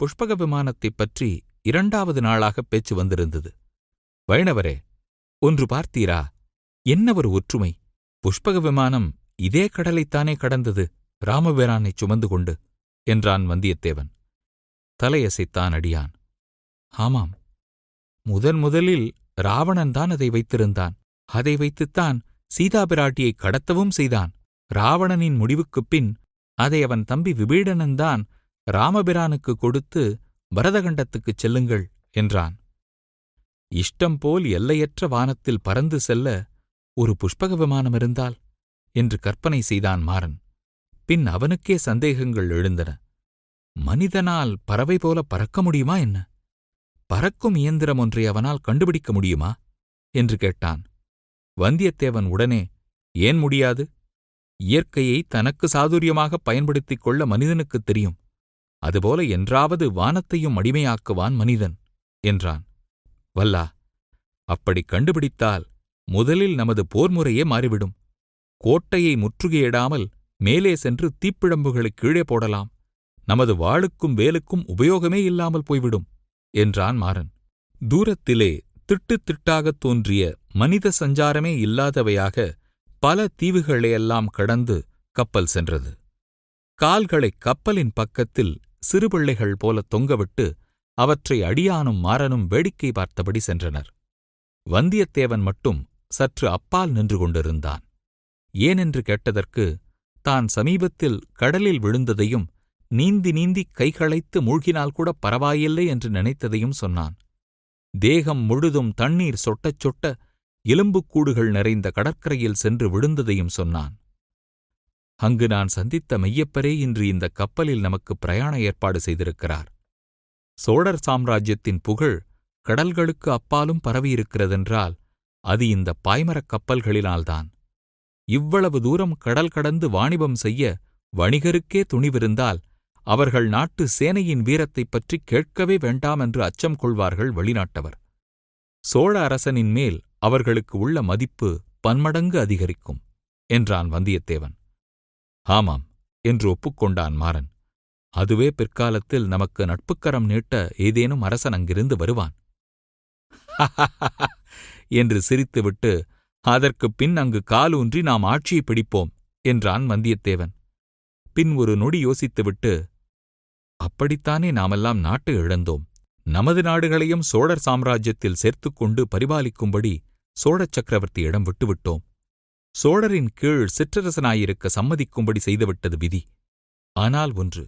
புஷ்பக விமானத்தைப் பற்றி 2வது நாளாகப் பேச்சு வந்திருந்தது. வைணவரே, ஒன்று பார்த்தீரா? என்ன ஒரு ஒற்றுமை! புஷ்பக விமானம் இதே கடலைத்தானே கடந்தது, ராமபிரானைச் சுமந்து கொண்டு என்றான் வந்தியத்தேவன். தலையசைத்தான் அடியான். ஆமாம், முதலில் ராவணன்தான் அதை வைத்திருந்தான். அதை வைத்துத்தான் சீதா பிராட்டியை கடத்தவும் செய்தான். ராவணனின் முடிவுக்குப் பின் அதை அவன் தம்பி விபீடனன்தான் ராமபிரானுக்கு கொடுத்து பரதகண்டத்துக்குச் செல்லுங்கள் என்றான். இஷ்டம்போல் எல்லையற்ற வானத்தில் பறந்து செல்ல ஒரு புஷ்பக விமானம் இருந்தால் என்று கற்பனை செய்தான் மாறன். பின் அவனுக்கே சந்தேகங்கள் எழுந்தன. மனிதனால் பறவை போல பறக்க முடியுமா என்ன? பறக்கும் இயந்திரம் ஒன்றை அவனால் கண்டுபிடிக்க முடியுமா என்று கேட்டான். வந்தியத்தேவன் உடனே, ஏன் முடியாது? இயற்கையை தனக்கு சாதுரியமாக பயன்படுத்திக் கொள்ள மனிதனுக்குத் தெரியும். அதுபோல என்றாவது வானத்தையும் அடிமையாக்குவான் மனிதன் என்றான். வல்லா, அப்படி கண்டுபிடித்தால் முதலில் நமது போர்முறையே மாறிவிடும். கோட்டையை முற்றுகையிடாமல் மேலே சென்று தீப்பிழம்புகளைக் கீழே போடலாம். நமது வாளுக்கும் வேலுக்கும் உபயோகமே இல்லாமல் போய்விடும் என்றான் மாறன். தூரத்திலே திட்டுத் திட்டாகத் தோன்றிய மனித சஞ்சாரமே இல்லாதவையாக பல தீவுகளையெல்லாம் கடந்து கப்பல் சென்றது. கால்களைக் கப்பலின் பக்கத்தில் சிறுபிள்ளைகள் போல தொங்கவிட்டு அவற்றை அடியானும் மாறனும் வேடிக்கை பார்த்தபடி சென்றனர். வந்தியத்தேவன் மட்டும் சற்று அப்பால் நின்று கொண்டிருந்தான். ஏனென்று கேட்டதற்கு, தான் சமீபத்தில் கடலில் விழுந்ததையும் நீந்தி நீந்தி கைகளைத்து மூழ்கினால் கூட பரவாயில்லை என்று நினைத்ததையும் சொன்னான். தேகம் முழுதும் தண்ணீர் சொட்டச் சொட்ட எலும்புக்கூடுகள் நிறைந்த கடற்கரையில் சென்று விழுந்ததையும் சொன்னான். அங்கு நான் சந்தித்த மெய்யப்பரே இன்று இந்த கப்பலில் நமக்கு பிரயாண ஏற்பாடு செய்திருக்கிறார். சோழர் சாம்ராஜ்யத்தின் புகழ் கடல்களுக்கு அப்பாலும் பரவியிருக்கிறதென்றால் அது இந்த பாய்மரக் கப்பல்களினால்தான். இவ்வளவு தூரம் கடல் கடந்து வாணிபம் செய்ய வணிகருக்கே துணிவிருந்தால் அவர்கள் நாட்டு சேனையின் வீரத்தைப் பற்றி கேட்கவே வேண்டாம் என்று அச்சம் கொள்வார்கள் வெளிநாட்டவர். சோழ அரசனின் மேல் அவர்களுக்கு உள்ள மதிப்பு பன்மடங்கு அதிகரிக்கும் என்றான் வந்தியத்தேவன். ஆமாம் என்று ஒப்புக்கொண்டான் மாறன். அதுவே பிற்காலத்தில் நமக்கு நட்புக்கரம் நீட்ட ஏதேனும் அரசன் அங்கிருந்து வருவான் என்று சிரித்துவிட்டு, அதற்குப் பின் அங்கு காலூன்றி நாம் ஆட்சியை பிடிப்போம் என்றான் வந்தியத்தேவன். பின் ஒரு நொடி யோசித்துவிட்டு, அப்படித்தானே நாமெல்லாம் நாட்டை இழந்தோம். நமது நாடுகளையும் சோழர் சாம்ராஜ்யத்தில் சேர்த்துக்கொண்டு பரிபாலிக்கும்படி சோழச் சக்கரவர்த்தியிடம் விட்டுவிட்டோம். சோழரின் கீழ் சிற்றரசனாயிருக்க சம்மதிக்கும்படி செய்துவிட்டது விதி. ஆனால் ஒன்று,